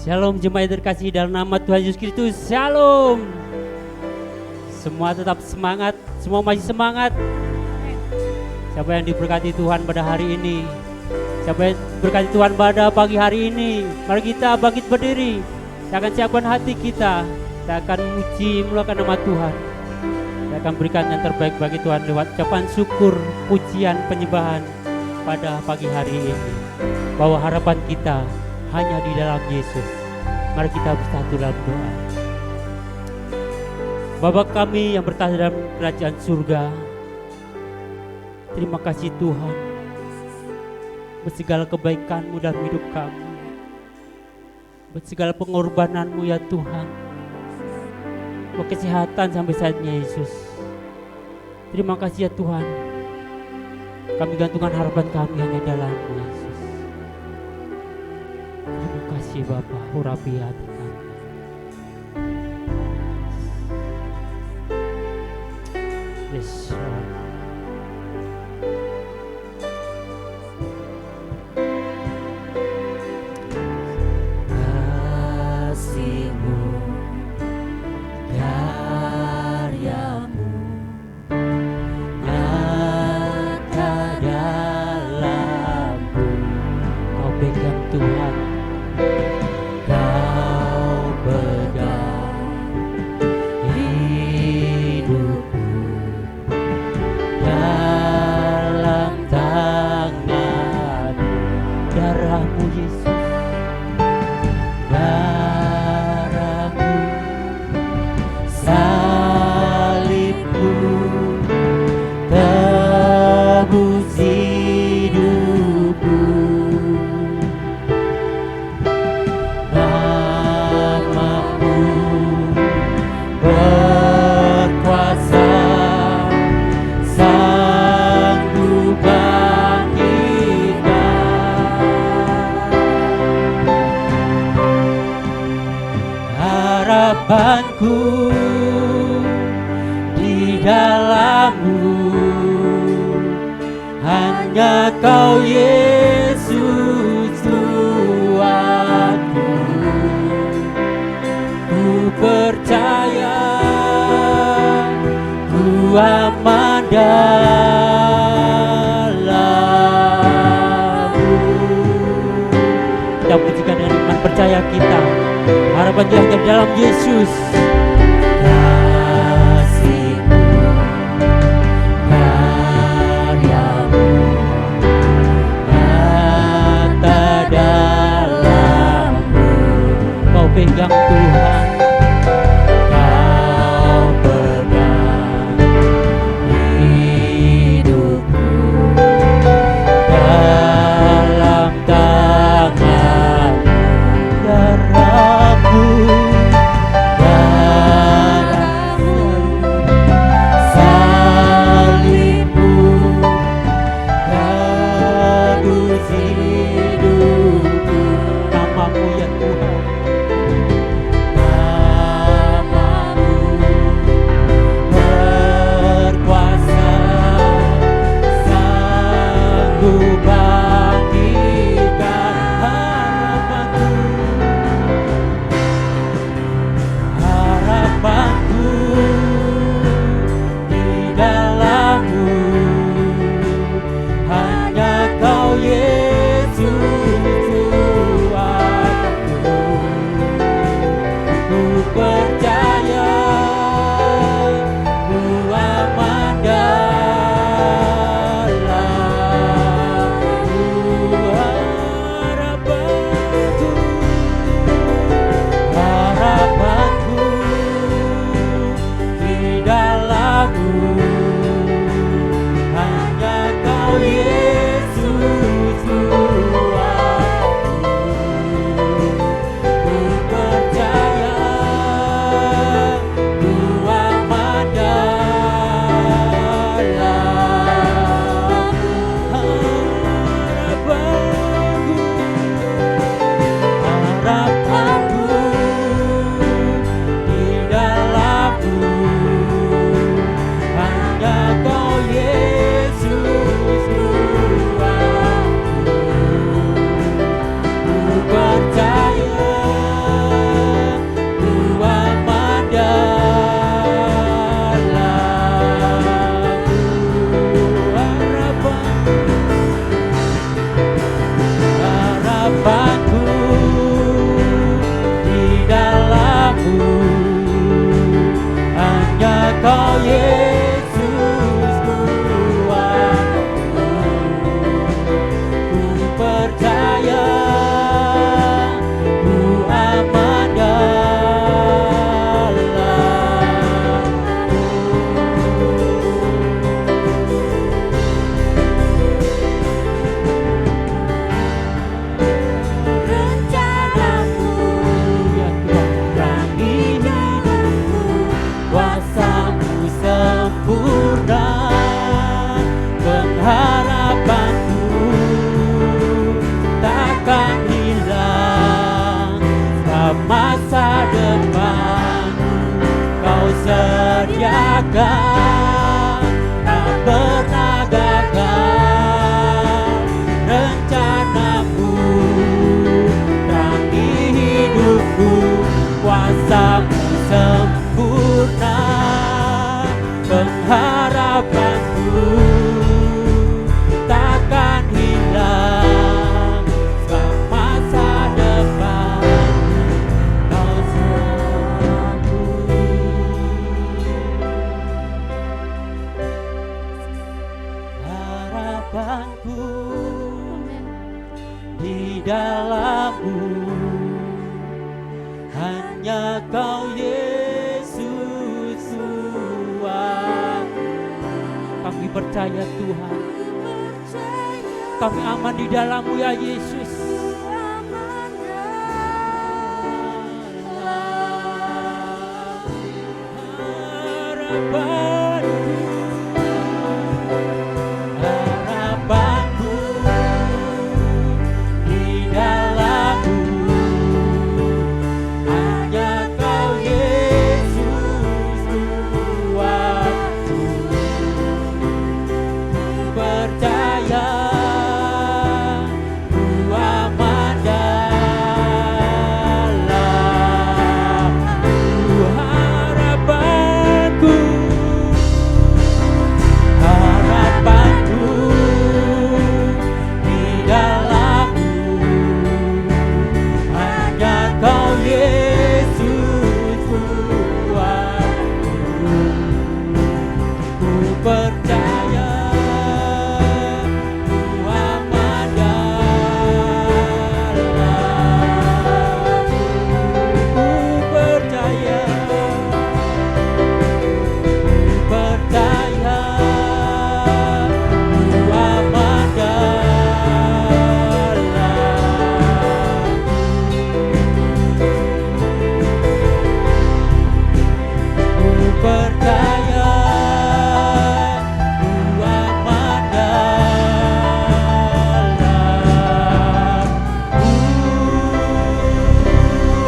Shalom jemaat terkasih dalam nama Tuhan Yesus Kristus. Shalom. Semua tetap semangat, semua masih semangat. Siapa yang diberkati Tuhan pada hari ini? Siapa yang diberkati Tuhan pada pagi hari ini? Mari kita bangkit berdiri. Saya akan siapkan hati kita. Saya akan memuji, memuliakan nama Tuhan. Saya akan berikan yang terbaik bagi Tuhan lewat ucapan syukur, pujian, penyembahan pada pagi hari ini. Bahwa harapan kita hanya di dalam Yesus. Mari kita bersatu dalam doa. Bapa kami yang bertahta dalam kerajaan surga, terima kasih Tuhan buat segala kebaikan-Mu dalam hidup kami, buat segala pengorbanan-Mu ya Tuhan, buat kesehatan sampai saat ini Yesus. Terima kasih ya Tuhan, kami gantungkan harapan kami hanya dalam-Mu Yesus. Terima kasih Bapa, urapi hati kami. Yes, Lord. Kasih-Mu, karya-Mu nyata dalamku. Kau pegang Tuhan, Kau pegang hidupku dalam tangan. darah-Mu Yesus, Darah-Mu, salib-Mu tebus hidupku. Nama-Mu berkuasa, sanggup bangkitkan. Harapanku di dalam-Mu, hanya Kau Yesus Tuhanku. Ku percaya, ku aman dalam-Mu. kita pujikan dengan iman percaya kita. Harapan kita hanya di dalam Yesus. Kasih-Mu, karya-Mu nyata dalam-Mu. Kau pegang Tuhan, Kau pegang hidupku dalam tangan. darah-Mu, Darah-Mu, salib-Mu tebus hidupku. nama-Mu ya Tuhan. Nama-Mu berkuasa, sanggup bangkitkan. Harapanku di dalam-Mu, hanya Kau Yesus dalam-Mu. Hanya Kau Yesus Tuhan. Kami percaya Tuhan, kami aman di dalam-Mu ya Yesus. Harapanku di dalam-Mu. Hanya Kau Yesus Tuhanku. Ku percaya ku aman dalam-Mu. Harapanku di dalam-Mu. Hanya Kau Yesus Tuhanku. Ku percaya ku aman dalam-Mu. Ku percaya ku aman dalam-Mu. Ku percaya ku aman dalam-Mu.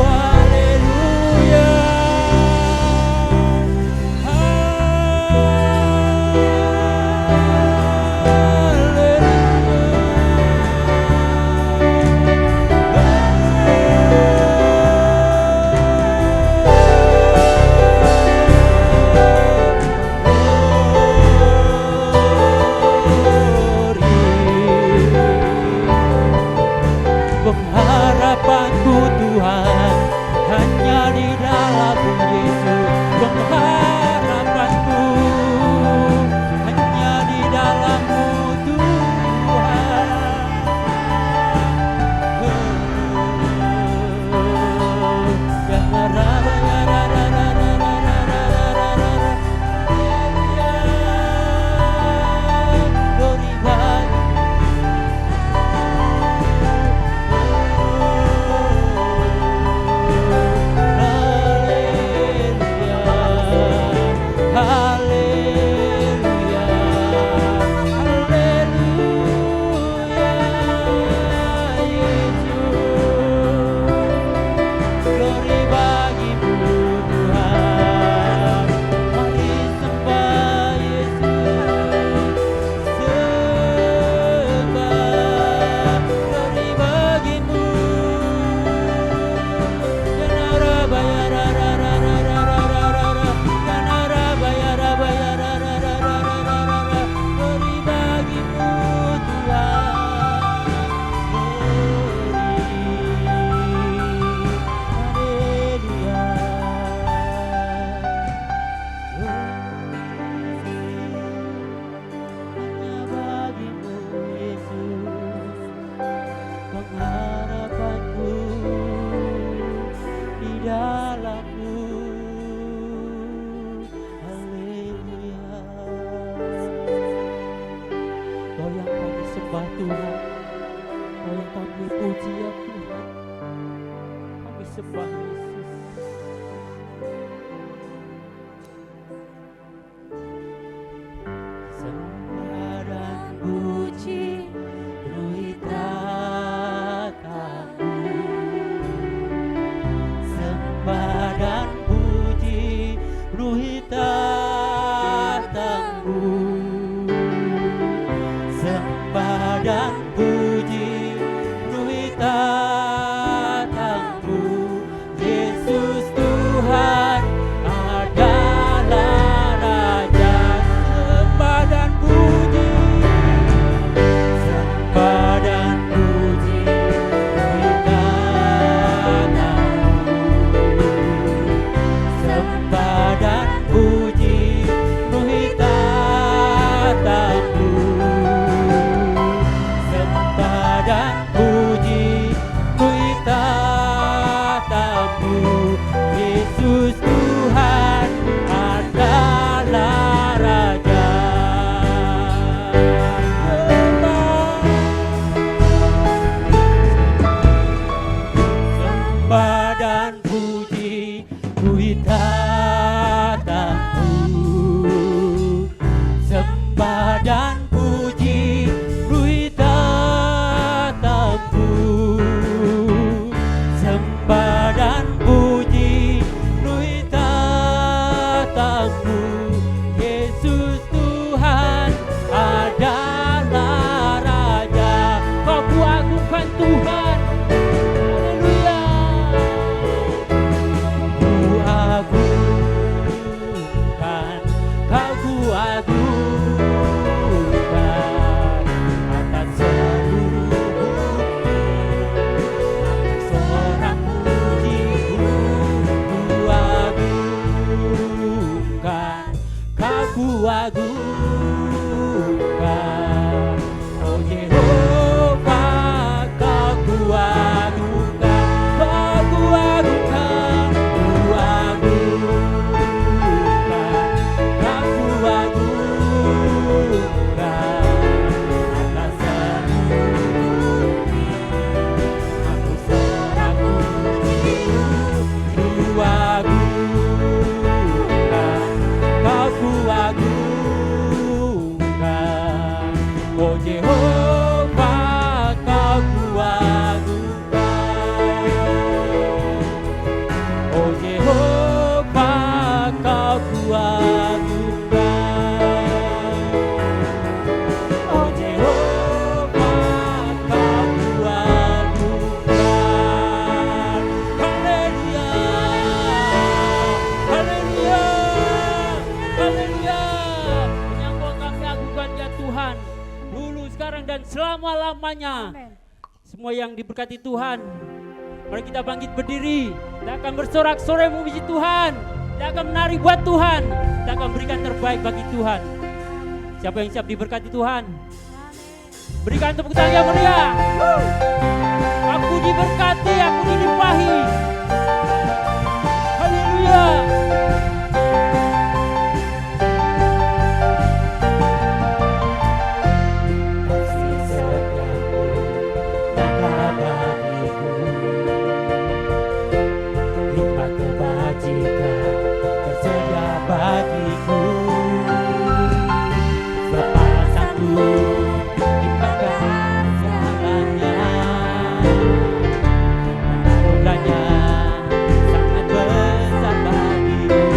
Haleluya. Pengharapanku Tuhan hanya di dalam-Mu Yesus. Pengharapanku hanya di dalam-Mu Tuhan. Pengharapanku di dalam-Mu. Haleluya. Kau yang kami sembah Tuhan, Kau yang kami puji ya Tuhan. Kami sembah Yesus. Sembah dan puji beri tatamu. Sembah dan puji beri tatamu. Sembah dan puji beri tatamu. Yesus Tuhan adalah Raja. Sembah dan puji, sembah dan puji beri tatamu. Sembah dan puji beri tatamu. Sembah dan puji agungkan Tuhan. Haleluya. Ku agungkan, kau ku agungkan atas seluruh seorang pujiku. Ku agungkan, kau ku agungkan, oh Yehova, kau ku agungkan, kau ku agungkan, ku agungkan, kau ku agungkan atas seluruh aku seorang pujiku. Ku agungkan, kau ku agungkan, oh Yehova, kau ku agungkan, oh Yehova, kau ku agungkan, oh Yehova, kau ku agungkan. Haleluya, haleluya, haleluya. Menyambut kami agungkan ya Tuhan, dulu, sekarang, dan selama-lamanya. Amin. Semua yang diberkati Tuhan, mari kita bangkit berdiri. Kita akan bersorak-sorai memuji Tuhan. Kita akan menari buat Tuhan. Kita akan berikan terbaik bagi Tuhan. Siapa yang siap diberkati Tuhan? Berikan tepuk tangan yang meriah. Aku diberkati, aku dilimpahi. Haleluya. Kasih setiamu nyata bagiku, hikmat kebajikan tersedia bagiku. Sepasanku dimakan jalannya, anugerahnya sangat besar bagiku.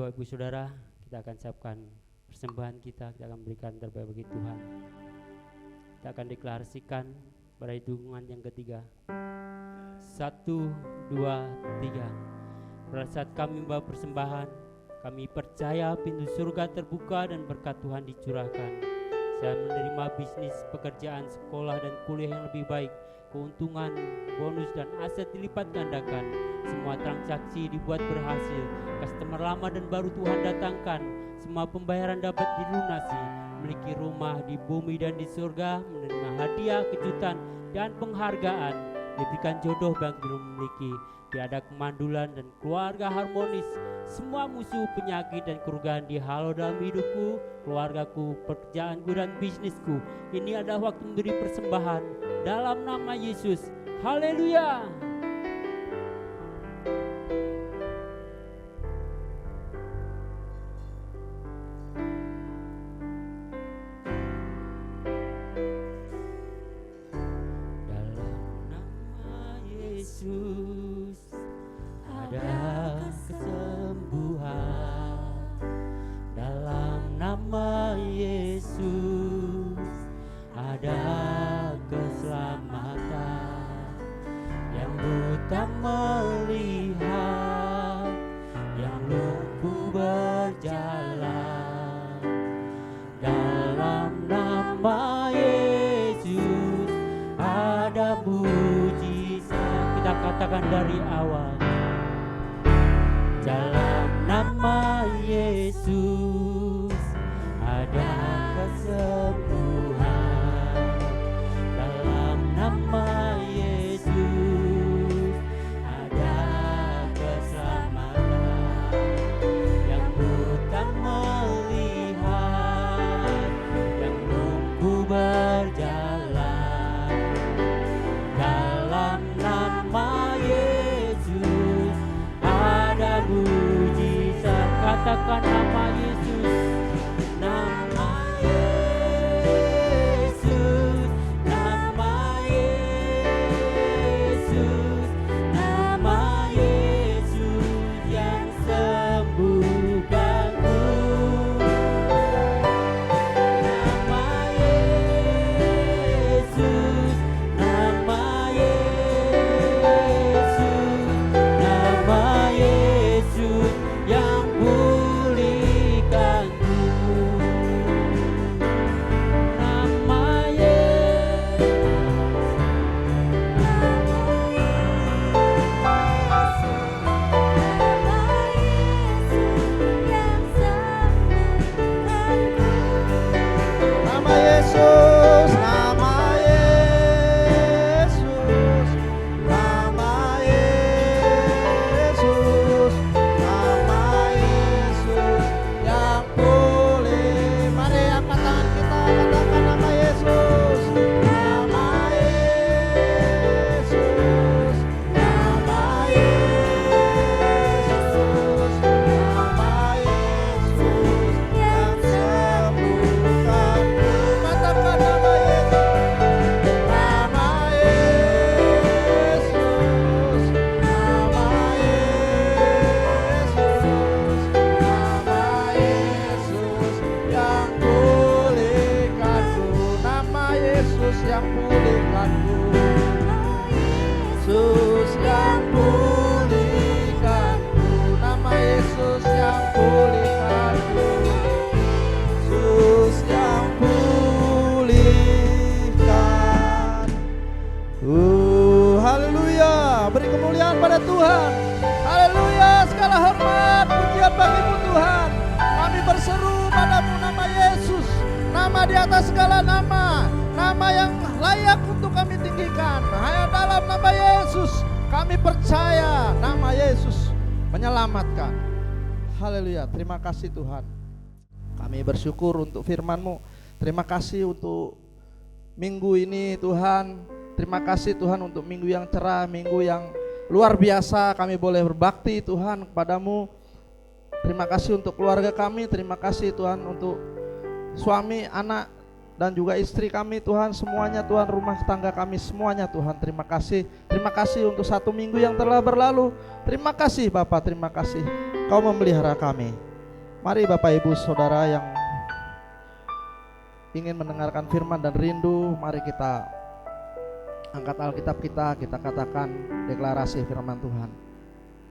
Bapak Ibu Saudara, kita akan siapkan persembahan kita akan berikan terbaik bagi Tuhan. Kita akan deklarasikan pada hitungan yang ketiga. 1, 2, 3. Pada saat kami membawa persembahan, kami percaya pintu surga terbuka dan berkat Tuhan dicurahkan. Saya menerima bisnis, pekerjaan, sekolah dan kuliah yang lebih baik. Keuntungan, bonus dan aset dilipat gandakan. Semua transaksi dibuat berhasil. Customer lama dan baru Tuhan datangkan. Semua pembayaran dapat dilunasi. Memiliki rumah di bumi dan di surga. Menerima hadiah, kejutan dan penghargaan. Diberikan jodoh bagi belum memiliki. Tiada kemandulan dan keluarga harmonis. Semua musuh, penyakit dan kerugian dihalau dalam hidupku, keluargaku, pekerjaanku dan bisnisku. Ini adalah waktu memberi persembahan dalam nama Yesus. Haleluya. Dalam nama Yesus ada kesembuhan. Dalam nama Yesus ada keselamatan. Yang buta melihat, yang lumpuh berjalan. Dalam nama Yesus ada mujizat. Kita katakan dari awal. Dalam nama Yesus ada kesembuhan. Dalam nama Yesus ada keselamatan. Yang buta melihat, yang lumpuh berjalan. Dalam nama Yesus ada mujizat. Katakan nama Yesus. Nama Yesus, nama Yesus, nama Yesus yang sembuhkanku. Nama Yesus, nama Yesus, nama Yesus yang pulihkanku. Nama Nama Yesus, nama Yesus, nama Yesus, nama Yesus yang pulih. Mari angkat tangan kita, katakan nama Yesus, nama Yesus, nama Yesus, nama Yesus yang sembuhkan. Katakan nama Yesus, nama Yesus, nama Yesus, nama Yesus yang pulihkanku. Nama Yesus yang pulihkanku. Yesus yang pulihkanku. Nama Yesus yang pulihkanku. Yesus yang pulihkan. Haleluya. Beri kemuliaan pada Tuhan. Haleluya. Segala hormat, pujian bagimu Tuhan. Kami berseru padamu nama Yesus. Nama di atas segala nama. Nama yang layak untuk kami tinggikan. Hanya dalam nama Yesus kami percaya. Nama Yesus menyelamatkan. Haleluya. Terima kasih Tuhan. Kami bersyukur untuk firman-Mu. Terima kasih untuk minggu ini Tuhan. Terima kasih Tuhan untuk minggu yang cerah, minggu yang luar biasa. Kami boleh berbakti Tuhan kepadamu. Terima kasih untuk keluarga kami. Terima kasih Tuhan untuk suami, anak, dan juga istri kami Tuhan. Semuanya Tuhan, rumah tangga kami semuanya Tuhan. Terima kasih. Terima kasih untuk 1 minggu yang telah berlalu. Terima kasih Bapa, terima kasih Kau memelihara kami. Mari Bapak Ibu Saudara yang ingin mendengarkan firman dan rindu, mari kita angkat Alkitab kita katakan deklarasi firman Tuhan.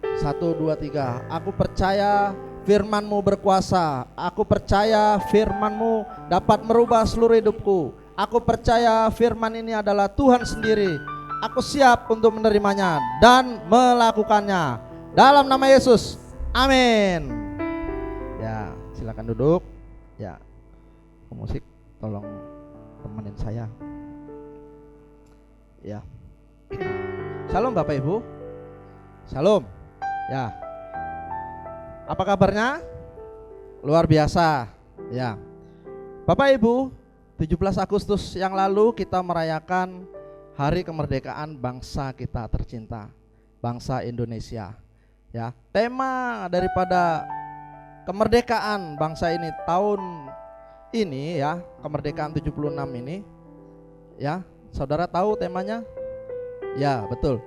1, 2, 3. Aku percaya firman-Mu berkuasa. Aku percaya firman-Mu dapat merubah seluruh hidupku. Aku percaya firman ini adalah Tuhan sendiri. Aku siap untuk menerimanya dan melakukannya. Dalam nama Yesus. Amin. Ya, silakan duduk. Ya. Pemusik tolong temenin saya. Ya. Shalom Bapak Ibu. Shalom. Ya. Apa kabarnya? Luar biasa. Ya. Bapak Ibu, 17 Agustus yang lalu kita merayakan Hari Kemerdekaan bangsa kita tercinta, bangsa Indonesia. Ya. Tema daripada kemerdekaan bangsa ini tahun ini ya, kemerdekaan 76 ini. Ya, saudara tahu temanya? Ya, betul.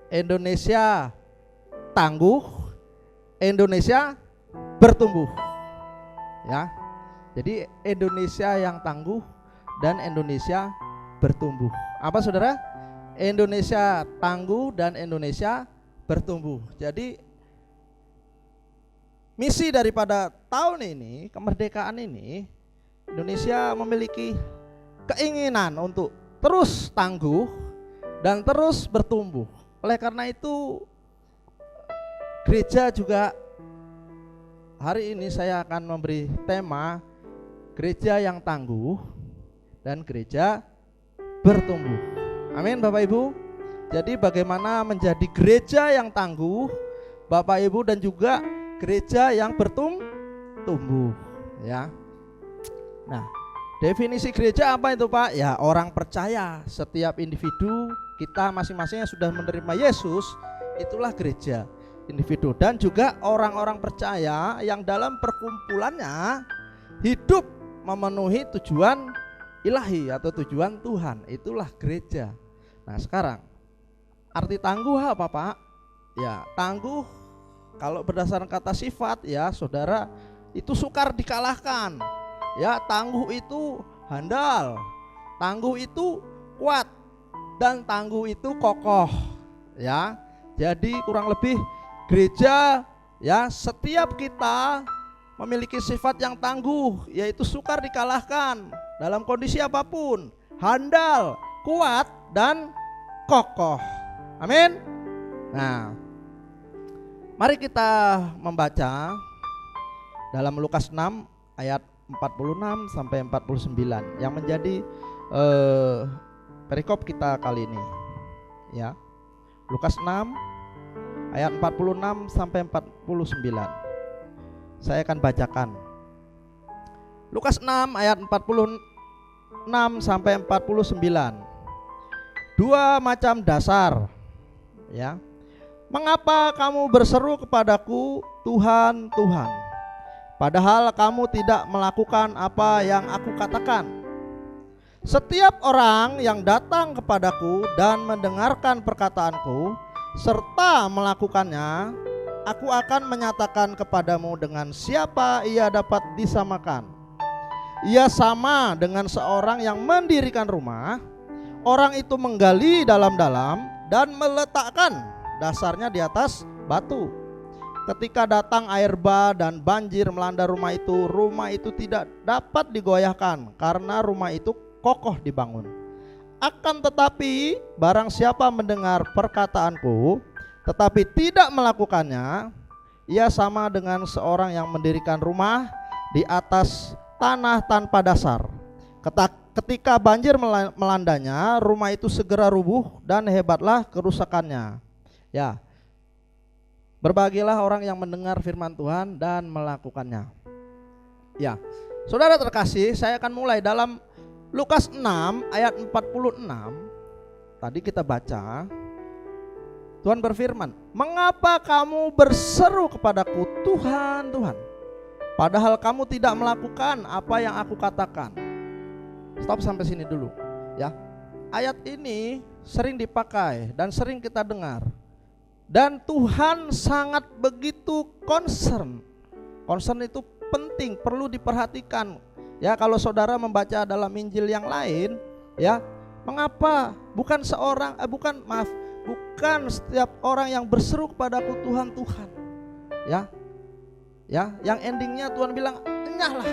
Indonesia tangguh, Indonesia bertumbuh. Ya. Jadi Indonesia yang tangguh dan Indonesia bertumbuh. Apa saudara? Indonesia tangguh dan Indonesia bertumbuh. Jadi misi daripada tahun ini, kemerdekaan ini, Indonesia memiliki keinginan untuk terus tangguh dan terus bertumbuh. Oleh karena itu gereja juga hari ini saya akan memberi tema gereja yang tangguh dan gereja bertumbuh. Amin Bapak Ibu. Jadi bagaimana menjadi gereja yang tangguh Bapak Ibu dan juga gereja yang bertumbuh ya. Nah, definisi gereja apa itu Pak? Ya, orang percaya. Setiap individu kita masing-masing yang sudah menerima Yesus, itulah gereja individu. Dan juga orang-orang percaya yang dalam perkumpulannya hidup memenuhi tujuan ilahi atau tujuan Tuhan, itulah gereja. Nah sekarang arti tangguh apa Pak? Ya, tangguh kalau berdasarkan kata sifat ya saudara, itu sukar dikalahkan. Ya, tangguh itu handal, tangguh itu kuat, dan tangguh itu kokoh. Ya, jadi kurang lebih gereja ya, setiap kita memiliki sifat yang tangguh, yaitu sukar dikalahkan dalam kondisi apapun, handal, kuat, dan kokoh. Amin. Nah, mari kita membaca dalam Lukas 6 ayat 46 sampai 49 yang menjadi perikop kita kali ini. Ya. Lukas 6 ayat 46 sampai 49. Saya akan bacakan. Lukas 6 ayat 46 sampai 49. Dua macam dasar. Ya. Mengapa kamu berseru kepadaku, Tuhan, Tuhan, padahal kamu tidak melakukan apa yang aku katakan? Setiap orang yang datang kepadaku dan mendengarkan perkataanku serta melakukannya, aku akan menyatakan kepadamu dengan siapa ia dapat disamakan. Ia sama dengan seorang yang mendirikan rumah. Orang itu menggali dalam-dalam dan meletakkan dasarnya di atas batu. Ketika datang air bah dan banjir melanda rumah itu tidak dapat digoyahkan karena rumah itu kokoh dibangun. Akan tetapi barang siapa mendengar perkataanku tetapi tidak melakukannya, ia sama dengan seorang yang mendirikan rumah di atas tanah tanpa dasar. Ketika banjir melandanya, rumah itu segera rubuh dan hebatlah kerusakannya. Ya, berbahagialah orang yang mendengar firman Tuhan dan melakukannya. Ya, saudara terkasih, saya akan mulai dalam Lukas 6 ayat 46. Tadi kita baca, Tuhan berfirman, mengapa kamu berseru kepadaku, Tuhan, Tuhan, padahal kamu tidak melakukan apa yang aku katakan. Stop sampai sini dulu ya. Ayat ini sering dipakai dan sering kita dengar. Dan Tuhan sangat begitu concern. Concern itu penting, perlu diperhatikan. Ya, kalau saudara membaca dalam Injil yang lain, ya, mengapa bukan setiap orang yang berseru kepadaku Tuhan, Tuhan. Ya. Ya, yang endingnya Tuhan bilang, "Enyahlah,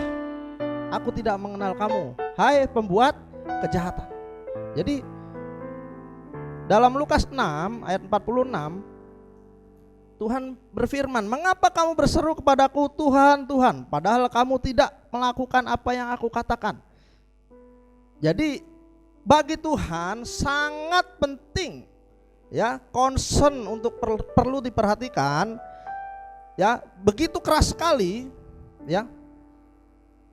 aku tidak mengenal kamu, hai pembuat kejahatan." Jadi dalam Lukas 6 ayat 46 Tuhan berfirman, "Mengapa kamu berseru kepadaku Tuhan, Tuhan, padahal kamu tidak melakukan apa yang aku katakan?" Jadi bagi Tuhan sangat penting, ya, concern untuk perlu diperhatikan, ya, begitu keras sekali, ya,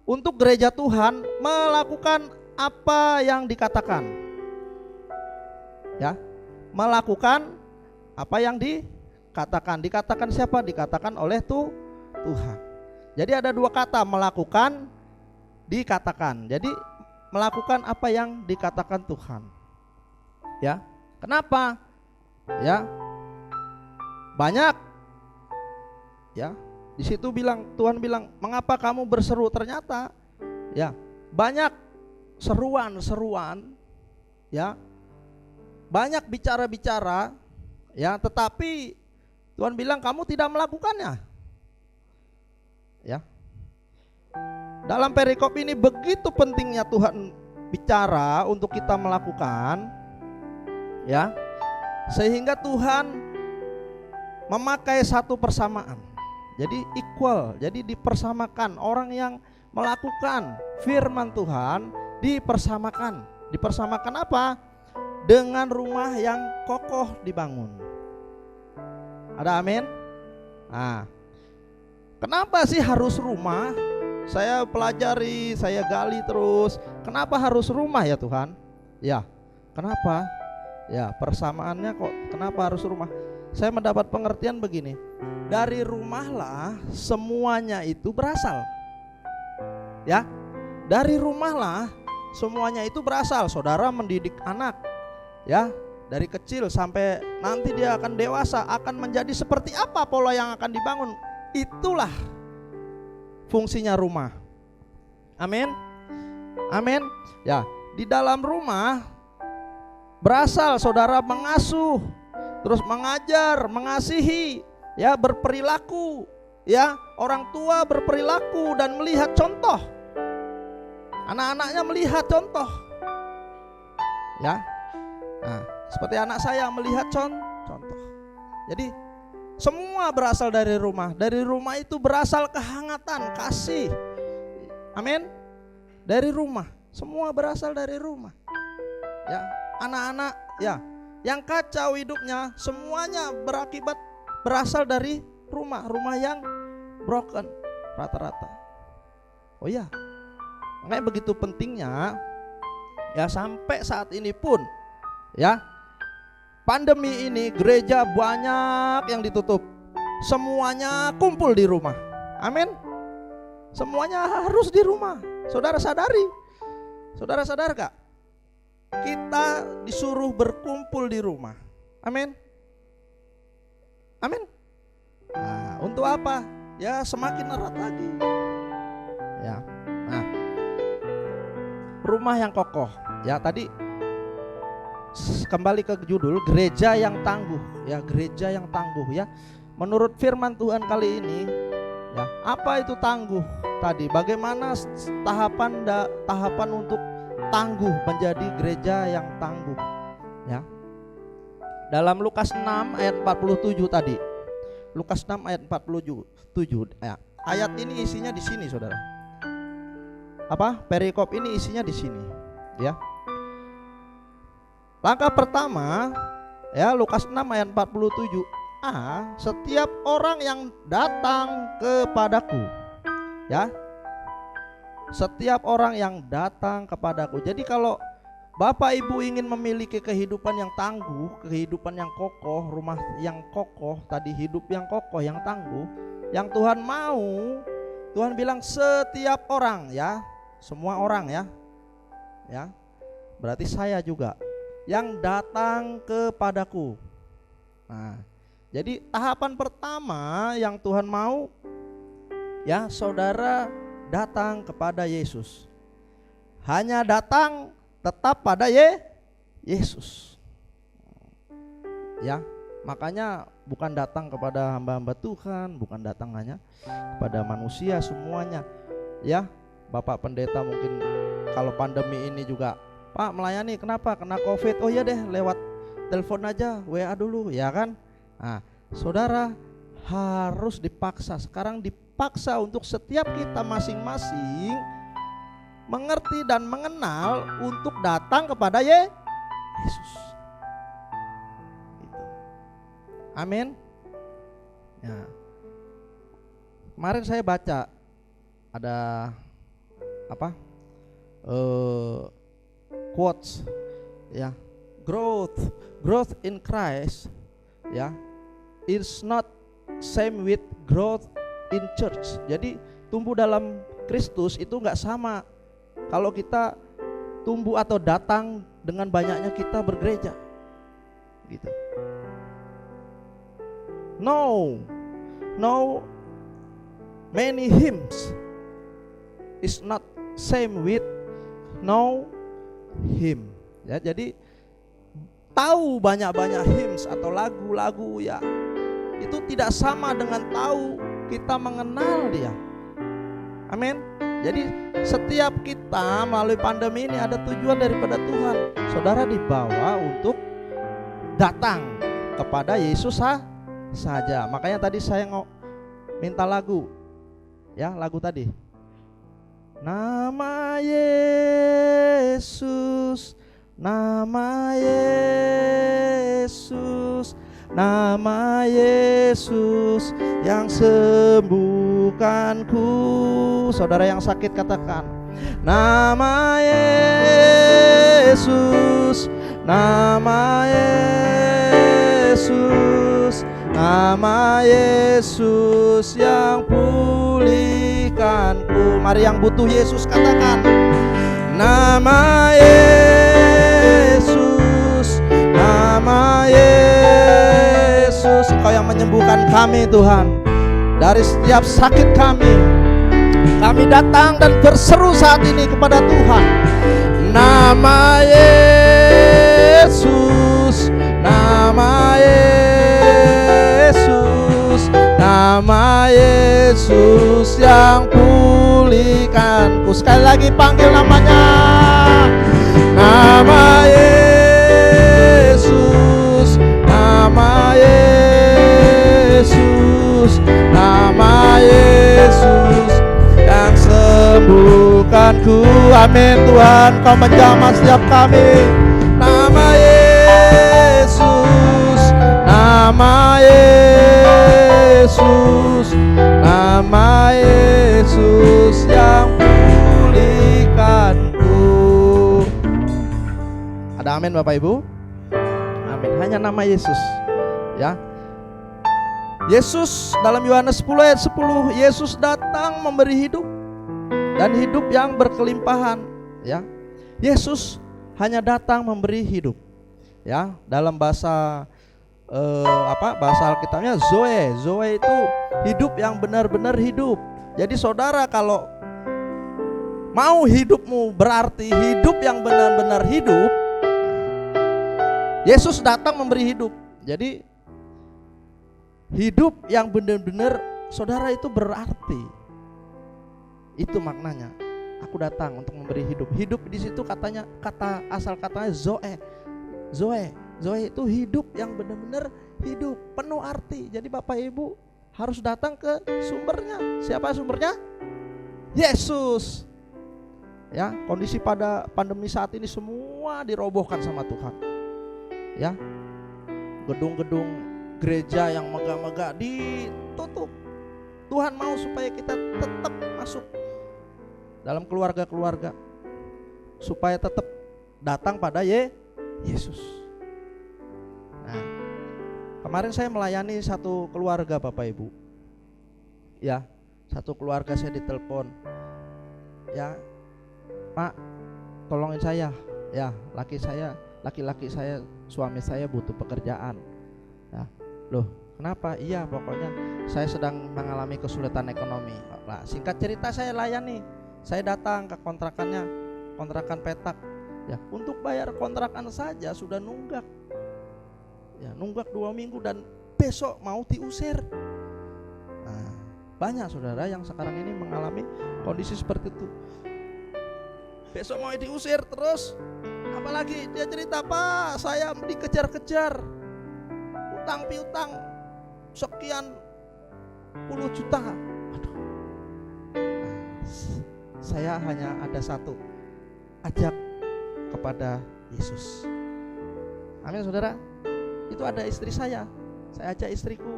untuk gereja Tuhan melakukan apa yang dikatakan, ya, melakukan apa yang dikatakan siapa? Dikatakan oleh Tuhan. Jadi ada dua kata, melakukan, dikatakan. Jadi melakukan apa yang dikatakan Tuhan. Ya, kenapa? Ya, banyak. Ya, di situ Tuhan bilang, "Mengapa kamu berseru?" Ternyata, ya, banyak seruan, ya, banyak bicara-bicara, ya, tetapi Tuhan bilang kamu tidak melakukannya. Ya. Dalam perikop ini begitu pentingnya Tuhan bicara untuk kita melakukan, ya, sehingga Tuhan memakai satu persamaan. Jadi equal, jadi dipersamakan. Orang yang melakukan firman Tuhan dipersamakan. Dipersamakan apa? Dengan rumah yang kokoh dibangun. Ada amin? Nah, kenapa sih harus rumah? Saya pelajari, saya gali terus. Kenapa harus rumah ya Tuhan? Ya, kenapa? Ya, persamaannya kok kenapa harus rumah? Saya mendapat pengertian begini. Dari rumahlah semuanya itu berasal. Ya, dari rumahlah semuanya itu berasal. Saudara mendidik anak, ya, dari kecil sampai nanti dia akan dewasa, akan menjadi seperti apa pola yang akan dibangun. Itulah fungsinya rumah. Amin. Amin. Ya, di dalam rumah berasal saudara mengasuh, terus mengajar, mengasihi, ya, berperilaku, ya, orang tua berperilaku dan melihat contoh. Anak-anaknya melihat contoh. Ya. Nah, seperti anak saya melihat contoh. Jadi semua berasal dari rumah. Dari rumah itu berasal kehangatan, kasih. Amin. Dari rumah. Semua berasal dari rumah. Ya, anak-anak, ya, yang kacau hidupnya semuanya berasal dari rumah yang broken rata-rata. Oh ya, makanya begitu pentingnya, ya, sampai saat ini pun, ya, pandemi ini gereja banyak yang ditutup, semuanya kumpul di rumah. Amin. Semuanya harus di rumah. Saudara sadar gak? Kita disuruh berkumpul di rumah. Amin. Amin. Nah, untuk apa? Ya, semakin erat lagi. Ya. Nah, rumah yang kokoh. Ya, tadi kembali ke judul, gereja yang tangguh. Ya, gereja yang tangguh, ya. Menurut firman Tuhan kali ini, ya, apa itu tangguh? Tadi bagaimana tahapan untuk tangguh, menjadi gereja yang tangguh, ya. Dalam Lukas 6 ayat 47 tadi. Lukas 6 ayat 47. Ya. Ayat ini isinya di sini, Saudara. Apa? Perikop ini isinya di sini, ya. Langkah pertama, ya, Lukas 6 ayat 47a, setiap orang yang datang kepadaku, ya. Setiap orang yang datang kepadaku. Jadi kalau Bapak Ibu ingin memiliki kehidupan yang tangguh, kehidupan yang kokoh, rumah yang kokoh, tadi hidup yang kokoh, yang tangguh, yang Tuhan mau, Tuhan bilang setiap orang, ya, semua orang, ya. Ya. Berarti saya juga yang datang kepadaku. Nah, jadi tahapan pertama yang Tuhan mau, ya saudara datang kepada Yesus. Hanya datang tetap pada Yesus. Ya, makanya bukan datang kepada hamba-hamba Tuhan, bukan datang hanya kepada manusia semuanya. Ya, Bapak Pendeta mungkin kalau pandemi ini juga, Pak melayani kenapa? Kena COVID. Oh iya deh, lewat telepon aja, WA dulu, ya kan? Nah, saudara harus dipaksa. Sekarang dipaksa untuk setiap kita masing-masing mengerti dan mengenal untuk datang kepada Yesus. Gitu. Amin. Ya. Kemarin saya baca ada apa? Quotes, ya. Growth in Christ, ya, is not same with growth in church. Jadi tumbuh dalam Kristus itu nggak sama kalau kita tumbuh atau datang dengan banyaknya kita bergereja, gitu. No, many hymns is not same with no hymn. Ya, jadi tahu banyak-banyak hymns atau lagu-lagu, ya, itu tidak sama dengan tahu kita mengenal Dia. Amin. Jadi setiap kita melalui pandemi ini ada tujuan daripada Tuhan. Saudara dibawa untuk datang kepada Yesus saja. Makanya tadi saya minta lagu, ya, lagu tadi. Nama Yesus, nama Yesus, nama Yesus yang sembuhkanku. Saudara yang sakit katakan, nama Yesus, nama Yesus, nama Yesus yang pulihkanku. Mari yang butuh Yesus katakan, nama Yesus, nama Yesus. Engkau yang menyembuhkan kami Tuhan dari setiap sakit kami. Kami datang dan berseru saat ini kepada Tuhan. Nama Yesus, nama Yesus, nama Yesus yang pulihkanku. Sekali lagi panggil namanya. Nama Yesus, nama Yesus, nama Yesus yang sembuhkanku. Amin Tuhan, Kau menjamah setiap kami. Nama Yesus, nama Yesus, nama Yesus yang pulihkanku. Ada amin Bapak Ibu? Amin. Hanya nama Yesus, ya. Yesus dalam Yohanes 10 ayat 10, Yesus datang memberi hidup dan hidup yang berkelimpahan, ya. Yesus hanya datang memberi hidup, ya. Dalam bahasa bahasa Alkitabnya Zoe. Zoe itu hidup yang benar-benar hidup. Jadi saudara kalau mau hidupmu berarti hidup yang benar-benar hidup, Yesus datang memberi hidup. Jadi hidup yang benar-benar saudara itu berarti. Itu maknanya. Aku datang untuk memberi hidup. Hidup di situ katanya asal katanya Zoe. Zoe itu hidup yang benar-benar hidup, penuh arti. Jadi Bapak Ibu harus datang ke sumbernya. Siapa sumbernya? Yesus. Ya, kondisi pada pandemi saat ini semua dirobohkan sama Tuhan. Ya. Gedung-gedung gereja yang megah-megah ditutup. Tuhan mau supaya kita tetap masuk dalam keluarga-keluarga, supaya tetap datang pada Yesus. Nah, kemarin saya melayani satu keluarga Bapak Ibu. Ya, satu keluarga saya ditelepon. Ya, Pak, tolongin saya. Ya, laki-laki saya, suami saya butuh pekerjaan. Ya, loh, Kenapa? Iya, pokoknya saya sedang mengalami kesulitan ekonomi. Nah, singkat cerita saya layani. Saya datang ke kontrakannya, kontrakan petak. Ya, untuk bayar kontrakan saja sudah nunggak. Ya, nunggak 2 minggu dan besok mau diusir. Nah, banyak saudara yang sekarang ini mengalami kondisi seperti itu. Besok mau diusir terus. Apalagi dia cerita, Pak, saya dikejar-kejar, utang piutang sekian puluh juta. Aduh. Nah, saya hanya ada satu, ajak kepada Yesus. Amin saudara. Itu ada istri saya ajak istriku.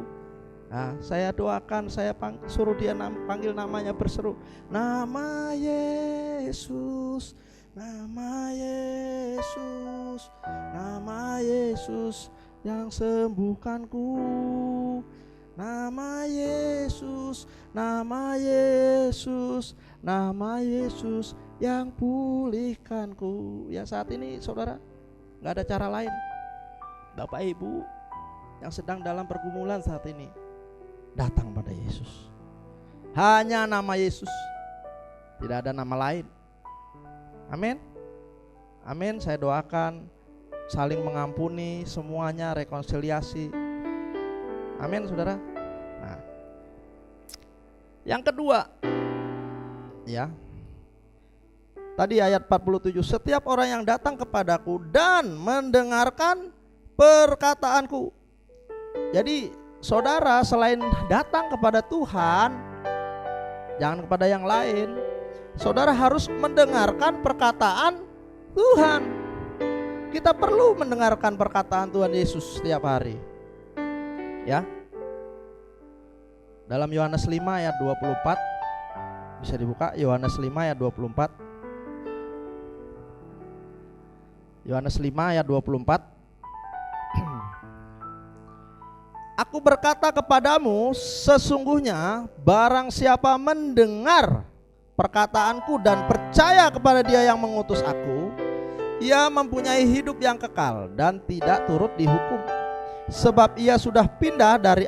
Nah, saya doakan, saya suruh dia panggil namanya, berseru, nama Yesus, nama Yesus, nama Yesus yang sembuhkanku, nama Yesus, nama Yesus, nama Yesus yang pulihkanku. Ya, saat ini saudara gak ada cara lain. Bapak Ibu yang sedang dalam pergumulan saat ini, datang pada Yesus. Hanya nama Yesus, tidak ada nama lain. Amin. Amin. Saya doakan saling mengampuni, semuanya rekonsiliasi. Amin saudara. Nah, yang kedua, ya, tadi ayat 47, setiap orang yang datang kepadaku dan mendengarkan perkataanku. Jadi saudara selain datang kepada Tuhan, jangan kepada yang lain, saudara harus mendengarkan perkataan Tuhan. Kita perlu mendengarkan perkataan Tuhan Yesus setiap hari. Ya. Dalam Yohanes 5 ayat 24, bisa dibuka Yohanes 5 ayat 24. Yohanes 5 ayat 24. Aku berkata kepadamu, sesungguhnya barang siapa mendengar perkataanku dan percaya kepada Dia yang mengutus aku, ia mempunyai hidup yang kekal dan tidak turut dihukum, sebab ia sudah pindah dari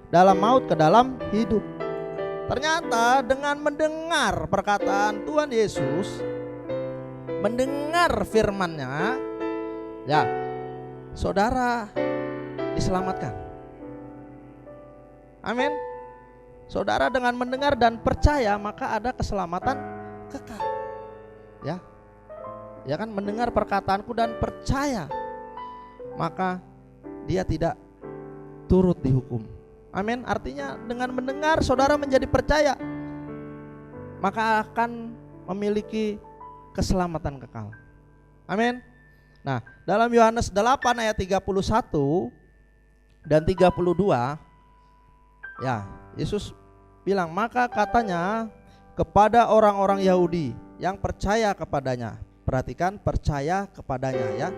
dalam maut ke dalam hidup. Ternyata dengan mendengar perkataan Tuhan Yesus, mendengar firman-Nya, ya, saudara diselamatkan. Amin. Saudara dengan mendengar dan percaya, maka ada keselamatan kekal. Ya. Ya kan, mendengar perkataanku dan percaya, maka dia tidak turut dihukum. Amin. Artinya dengan mendengar saudara menjadi percaya, maka akan memiliki keselamatan kekal. Amin. Nah, dalam Yohanes 8 ayat 31 dan 32, ya, Yesus bilang, maka katanya kepada orang-orang Yahudi yang percaya kepadanya. Perhatikan, percaya kepadanya, ya.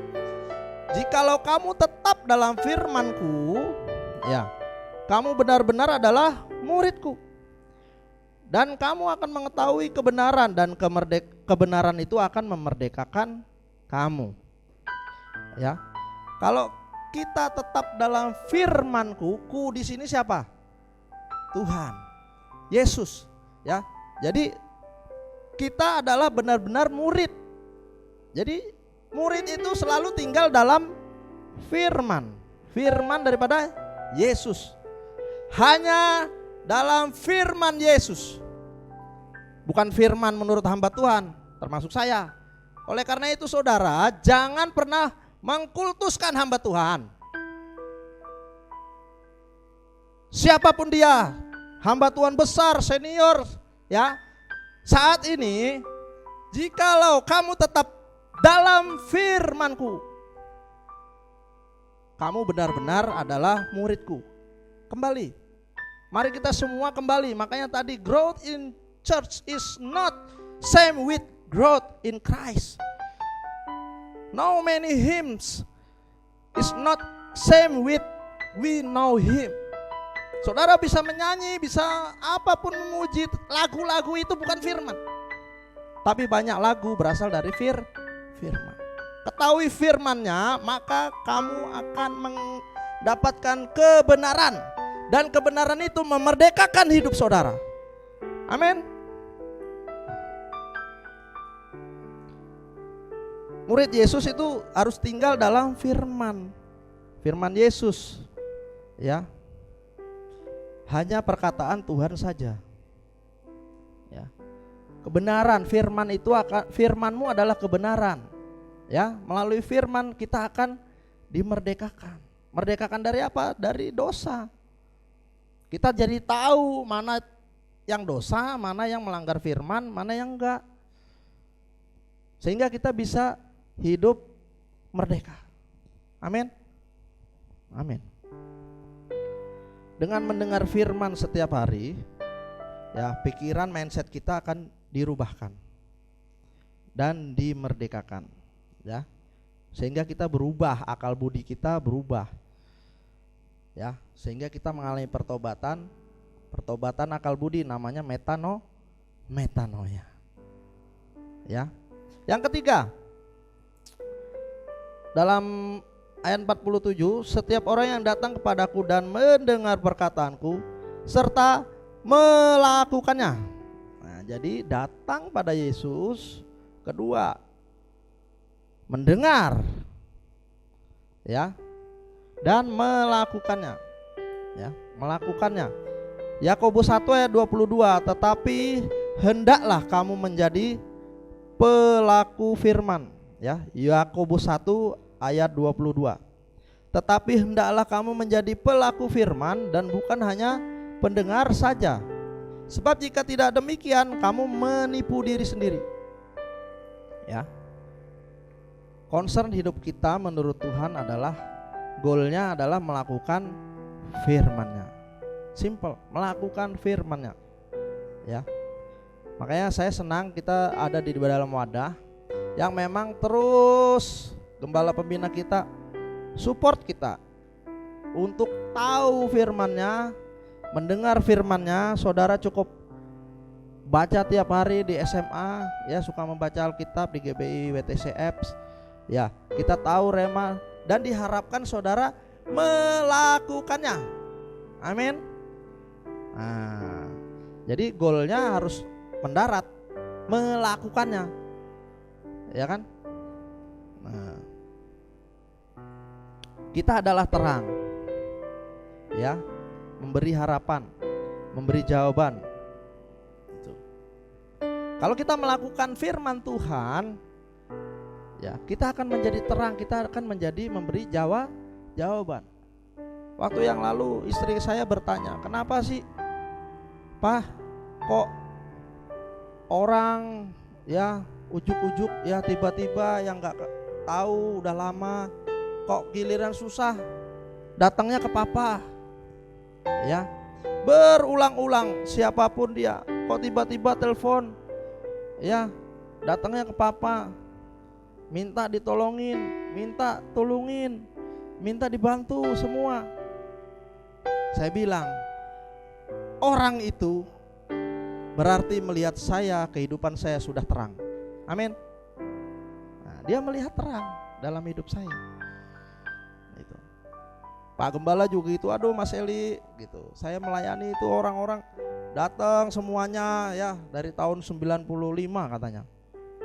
Jikalau kamu tetap dalam firman-Ku, ya, kamu benar-benar adalah murid-Ku, dan kamu akan mengetahui kebenaran, dan kebenaran itu akan memerdekakan kamu. Ya. Kalau kita tetap dalam firman-Ku, ku di sini siapa? Tuhan Yesus, ya. Jadi kita adalah benar-benar murid. Jadi murid itu selalu tinggal dalam firman daripada Yesus. Hanya dalam firman Yesus, bukan firman menurut hamba Tuhan, termasuk saya. Oleh karena itu saudara, jangan pernah mengkultuskan hamba Tuhan. Siapapun dia, hamba Tuhan besar, senior, ya. Saat ini, jikalau kamu tetap dalam firman-Ku, kamu benar-benar adalah murid-Ku. Kembali, mari kita semua kembali. Makanya tadi, growth in church is not same with growth in Christ. No many hymns is not same with we know Him. Saudara bisa menyanyi, bisa apapun memuji, lagu-lagu itu bukan firman. Tapi banyak lagu berasal dari firman. Ketahui firman-Nya, maka kamu akan dapatkan kebenaran, dan kebenaran itu memerdekakan hidup saudara. Amin. Murid Yesus itu harus tinggal dalam firman Yesus, ya. Hanya perkataan Tuhan saja, ya. Kebenaran, firman itu firmanmu adalah kebenaran, ya. Melalui firman kita akan dimerdekakan. Merdekakan dari apa? Dari dosa. Kita jadi tahu mana yang dosa, mana yang melanggar firman, mana yang enggak, sehingga kita bisa hidup merdeka. Amin. Amin. Dengan mendengar firman setiap hari, ya, pikiran, mindset kita akan dirubahkan dan dimerdekakan, ya. Sehingga kita berubah, akal budi kita berubah, ya, sehingga kita mengalami pertobatan akal budi, namanya metanoia. Ya. Yang ketiga, dalam ayat 47, setiap orang yang datang kepadaku dan mendengar perkataanku serta melakukannya. Nah, jadi datang pada Yesus, kedua mendengar, ya, dan melakukannya, ya, melakukannya. Yakobus 1 ayat 22, tetapi hendaklah kamu menjadi pelaku firman, ya. Yakobus 1 ayat 22. Tetapi hendaklah kamu menjadi pelaku firman dan bukan hanya pendengar saja. Sebab jika tidak demikian kamu menipu diri sendiri. Ya. Concern hidup kita menurut Tuhan adalah, goalnya adalah melakukan firman-Nya. Simple, melakukan firman-Nya. Ya. Makanya saya senang kita ada di dalam wadah yang memang terus gembala pembina kita support kita untuk tahu firman-Nya, mendengar firman-Nya. Saudara cukup baca tiap hari di SMA, ya, suka membaca Alkitab di GBI WTC Apps, ya, kita tahu rema, dan diharapkan saudara melakukannya. Amin. Nah, jadi goalnya harus mendarat, melakukannya, ya kan. Nah, kita adalah terang, ya, memberi harapan, memberi jawaban. Gitu. Kalau kita melakukan firman Tuhan, ya, kita akan menjadi terang, kita akan menjadi memberi jawaban. Waktu yang lalu istri saya bertanya, kenapa sih, Pak, kok orang, ya, ujuk-ujuk, ya, tiba-tiba yang gak tahu udah lama, kok giliran susah datangnya ke papa, ya, berulang-ulang siapapun dia, kok tiba-tiba telepon, ya, datangnya ke papa, minta ditolongin, minta tolongin, minta dibantu semua. Saya bilang, orang itu berarti melihat saya, kehidupan saya sudah terang. Amin. Nah, dia melihat terang dalam hidup saya. Gitu. Pak Gembala juga gitu, aduh Mas Eli, gitu. Saya melayani itu orang-orang datang semuanya, ya, dari tahun 95 katanya.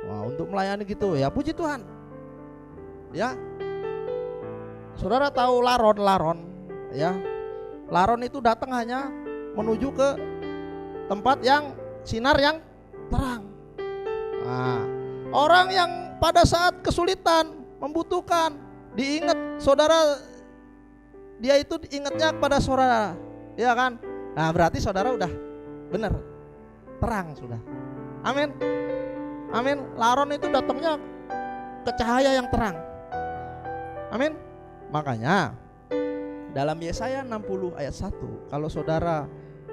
Wah, untuk melayani gitu, ya, puji Tuhan. Ya. Saudara tahu laron, ya. Laron itu datang hanya menuju ke tempat yang sinar yang terang. Nah, orang yang pada saat kesulitan, membutuhkan, diingat saudara, dia itu ingatnya kepada saudara, ya kan? Nah, berarti saudara udah benar, terang sudah. Amin. Amin. Laron itu datangnya ke cahaya yang terang. Amin. Makanya dalam Yesaya 60 ayat 1, kalau saudara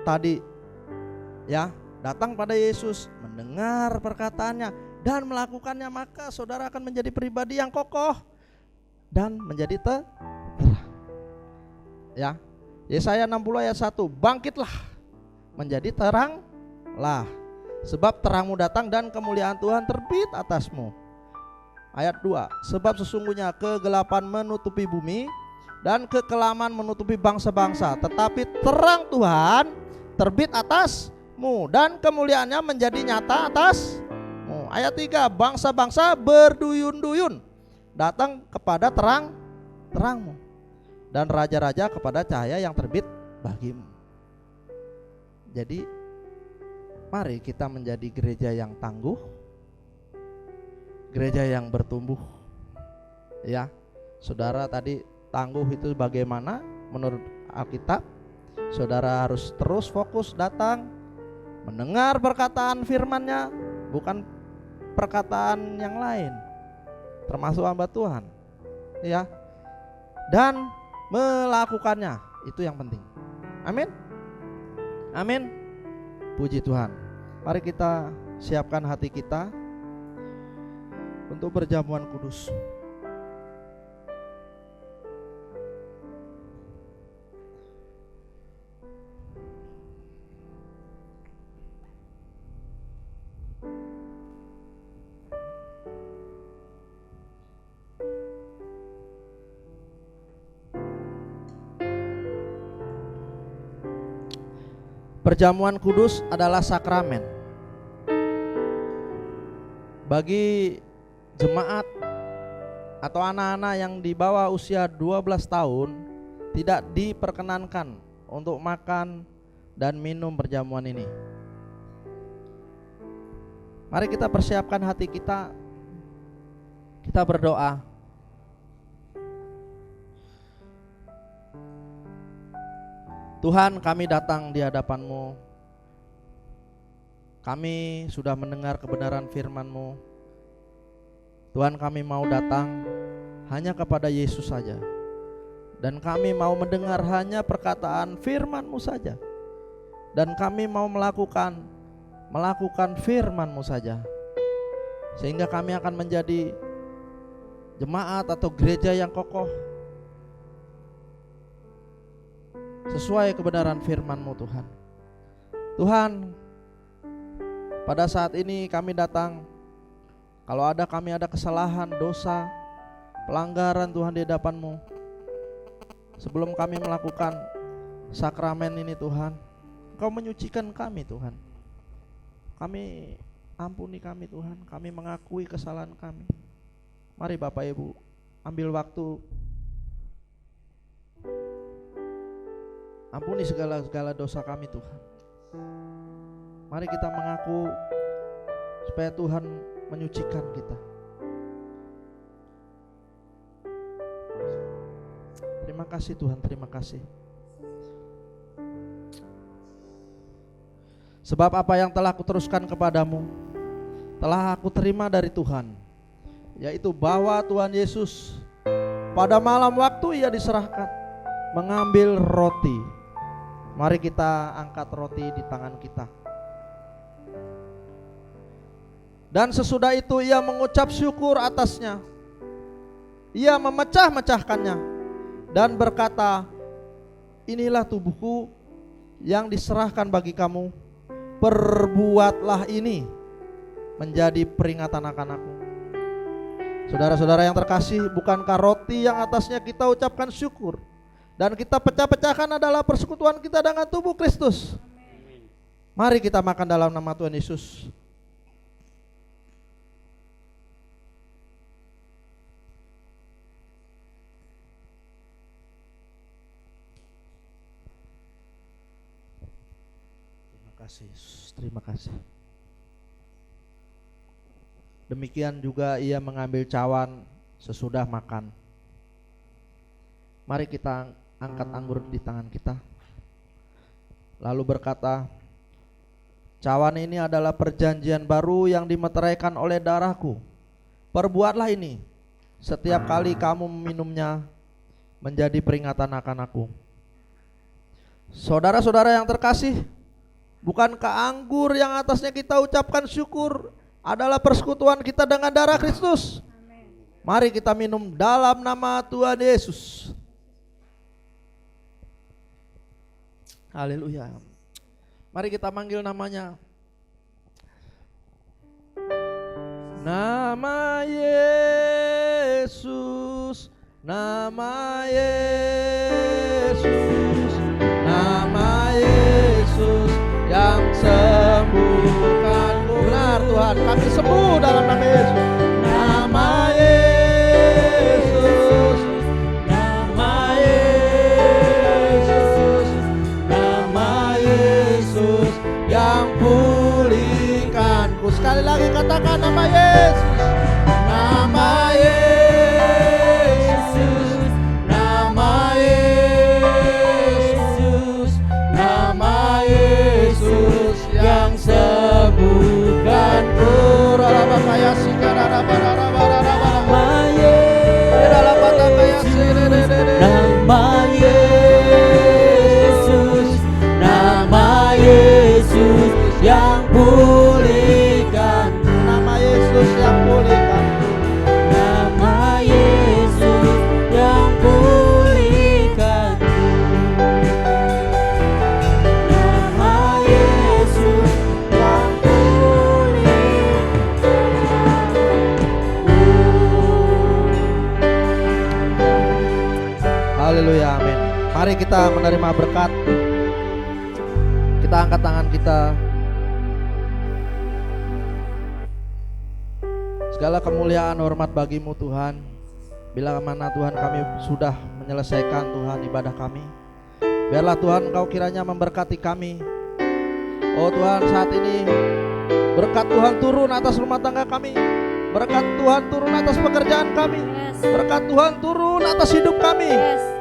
tadi, ya, datang pada Yesus, mendengar perkataannya dan melakukannya, maka saudara akan menjadi pribadi yang kokoh dan menjadi terang. Ya. Yesaya 60 ayat 1, bangkitlah menjadi teranglah, sebab terangmu datang dan kemuliaan Tuhan terbit atasmu. Ayat 2, sebab sesungguhnya kegelapan menutupi bumi dan kekelaman menutupi bangsa-bangsa, tetapi terang Tuhan terbit atasmu dan kemuliaannya menjadi nyata atasmu. Ayat 3, bangsa-bangsa berduyun-duyun datang kepada terangmu, dan raja-raja kepada cahaya yang terbit bagimu. Jadi mari kita menjadi gereja yang tangguh, gereja yang bertumbuh. Ya, saudara, tadi tangguh itu bagaimana menurut Alkitab? Saudara harus terus fokus datang, mendengar perkataan firman-Nya, bukan perkataan yang lain, termasuk hamba Tuhan, ya, dan melakukannya. Itu yang penting. Amin. Amin. Puji Tuhan. Mari kita siapkan hati kita untuk perjamuan kudus. Perjamuan kudus adalah sakramen. Bagi jemaat atau anak-anak yang di bawah usia 12 tahun tidak diperkenankan untuk makan dan minum perjamuan ini. Mari kita persiapkan hati kita. Kita berdoa. Tuhan, kami datang di hadapan-Mu. Kami sudah mendengar kebenaran firman-Mu. Tuhan, kami mau datang hanya kepada Yesus saja. Dan kami mau mendengar hanya perkataan firman-Mu saja. Dan kami mau melakukan firman-Mu saja. Sehingga kami akan menjadi jemaat atau gereja yang kokoh sesuai kebenaran firman-Mu, Tuhan. Tuhan, pada saat ini kami datang. Kalau kami ada kesalahan, dosa, pelanggaran Tuhan di hadapan-Mu, sebelum kami melakukan sakramen ini Tuhan, Engkau menyucikan kami Tuhan. Kami ampuni kami Tuhan, kami mengakui kesalahan kami. Mari Bapak Ibu ambil waktu, ampuni segala dosa kami Tuhan. Mari kita mengaku supaya Tuhan menyucikan kita. Terima kasih Tuhan, terima kasih. Sebab apa yang telah kuteruskan kepadamu telah aku terima dari Tuhan, yaitu bahwa Tuhan Yesus pada malam waktu Ia diserahkan mengambil roti. Mari kita angkat roti di tangan kita. Dan sesudah itu Ia mengucap syukur atasnya. Ia memecah-mecahkannya dan berkata, inilah tubuhku yang diserahkan bagi kamu. Perbuatlah ini menjadi peringatan akan aku. Saudara-saudara yang terkasih, bukankah roti yang atasnya kita ucapkan syukur dan kita pecah-pecahkan adalah persekutuan kita dengan tubuh Kristus? Mari kita makan dalam nama Tuhan Yesus. Terima kasih. Demikian juga Ia mengambil cawan sesudah makan. Mari kita angkat anggur di tangan kita, lalu berkata, cawan ini adalah perjanjian baru yang dimeteraikan oleh darahku. Perbuatlah ini setiap kali kamu meminumnya menjadi peringatan akan aku. Saudara-saudara yang terkasih, bukankah anggur yang atasnya kita ucapkan syukur adalah persekutuan kita dengan darah Kristus? Mari kita minum dalam nama Tuhan Yesus. Haleluya. Mari kita manggil namanya. Nama Yesus, Nama Yesus, nama Yesus yang sembuhkanku. Benar Tuhan, kami sembuh dalam nama Yesus. Nama Yesus, nama Yesus, nama Yesus yang pulihkanku. Sekali lagi katakan nama Yesus. Nama Yesus, nama Yesus, nama Yesus yang sembuhkanku. Nama Yesus, nama Yesus, nama Yesus yang pulihkan. Nama Yesus yang pulihkan. Nama Yesus yang pulihkan. Nama Yesus yang pulihkan. Haleluya, amin. Mari kita menerima berkat. Kita angkat tangan kita. Segala kemuliaan hormat bagimu Tuhan. Bila mana Tuhan kami sudah menyelesaikan Tuhan ibadah kami, biarlah Tuhan Engkau kiranya memberkati kami. Oh Tuhan, saat ini berkat Tuhan turun atas rumah tangga kami. Berkat Tuhan turun atas pekerjaan kami. Berkat Tuhan turun atas hidup kami.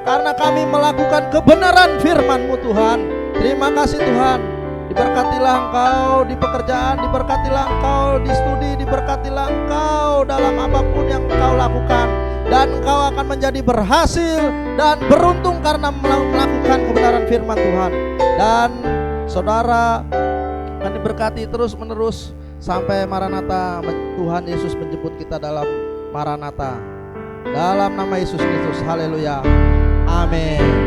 Karena kami melakukan kebenaran firman-Mu Tuhan. Terima kasih Tuhan. Diberkatilah Engkau di pekerjaan, diberkatilah Engkau di studi, diberkatilah Engkau dalam apapun yang Engkau lakukan. Dan Engkau akan menjadi berhasil dan beruntung karena melakukan kebenaran firman Tuhan. Dan saudara akan diberkati terus menerus sampai Maranatha, Tuhan Yesus menjemput kita dalam Maranatha. Dalam nama Yesus Kristus, haleluya, amin.